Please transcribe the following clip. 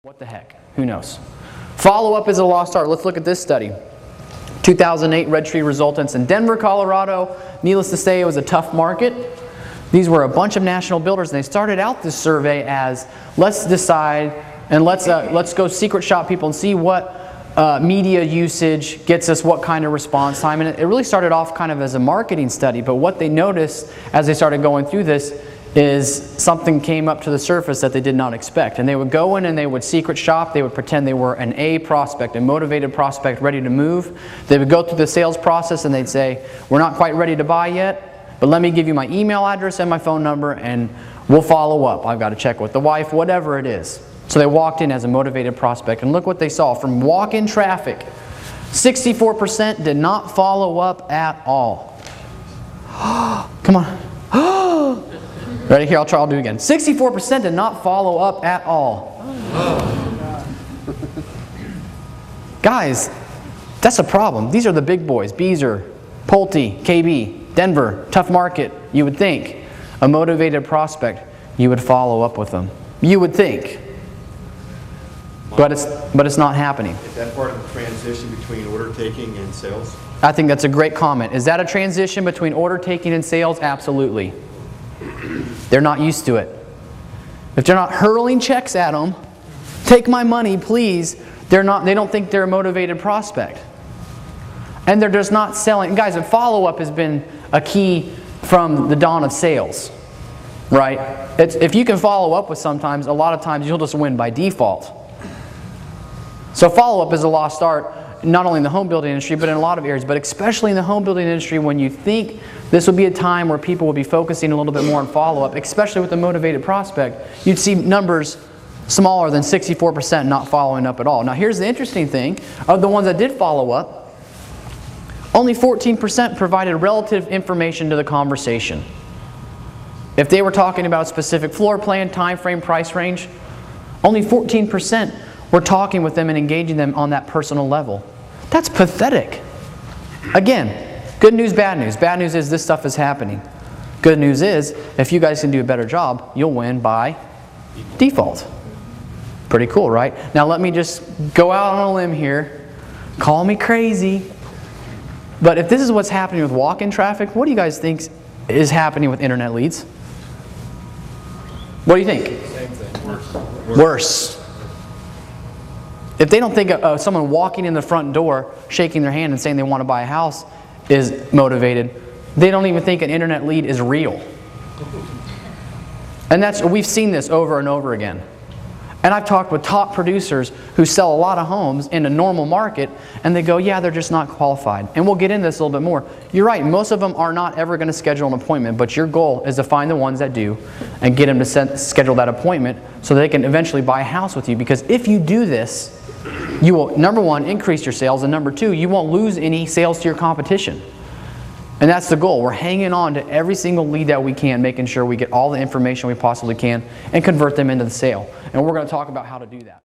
What the heck? Who knows? Follow-up is a lost art. Let's look at this study. 2008 Red Tree resultants in Denver, Colorado. Needless to say, it was a tough market. These were a bunch of national builders, and they started out this survey as, let's decide and let's go secret shop people and see what media usage gets us what kind of response time. And it really started off kind of as a marketing study, but what they noticed as they started going through this is something came up to the surface that they did not expect. And they would go in and they would secret shop. They would pretend they were an A prospect, a motivated prospect ready to move. They would go through the sales process and they'd say, we're not quite ready to buy yet, but let me give you my email address and my phone number and we'll follow up. I've got to check with the wife, whatever it is. So they walked in as a motivated prospect, and look what they saw. From walk-in traffic, 64% did not follow up at all. Come on. Ready? Here, I'll do it again. 64% did not follow up at all. Guys, that's a problem. These are the big boys. Beezer, Pulte, KB, Denver, tough market. You would think a motivated prospect, you would follow up with them. You would think. But it's not happening. Is that part of the transition between order taking and sales? I think that's a great comment. Is that a transition between order taking and sales? Absolutely. They're not used to it. If they're not hurling checks at them, take my money, please, they don't think they're a motivated prospect. And they're just not selling. Guys, a follow-up has been a key from the dawn of sales, right? If you can follow up with sometimes, a lot of times you'll just win by default. So follow-up is a lost art, not only in the home building industry, but in a lot of areas, but especially in the home building industry when you think this would be a time where people would be focusing a little bit more on follow-up, especially with a motivated prospect. You'd see numbers smaller than 64% not following up at all. Now here's the interesting thing. Of the ones that did follow up, only 14% provided relative information to the conversation. If they were talking about a specific floor plan, time frame, price range, only 14% were talking with them and engaging them on that personal level. That's pathetic. Again, good news, bad news. Bad news is this stuff is happening. Good news is, if you guys can do a better job, you'll win by default. Pretty cool, right? Now let me just go out on a limb here. Call me crazy. But if this is what's happening with walk-in traffic, what do you guys think is happening with internet leads? What do you think? Same thing. Worse. If they don't think someone walking in the front door, shaking their hand and saying they want to buy a house is motivated, they don't even think an internet lead is real. And we've seen this over and over again. And I've talked with top producers who sell a lot of homes in a normal market, and they go, yeah, they're just not qualified. And we'll get into this a little bit more. You're right, most of them are not ever going to schedule an appointment, but your goal is to find the ones that do and get them to schedule that appointment so they can eventually buy a house with you. Because if you do this, you will, number one, increase your sales, and number two, you won't lose any sales to your competition. And that's the goal. We're hanging on to every single lead that we can, making sure we get all the information we possibly can and convert them into the sale. And we're going to talk about how to do that.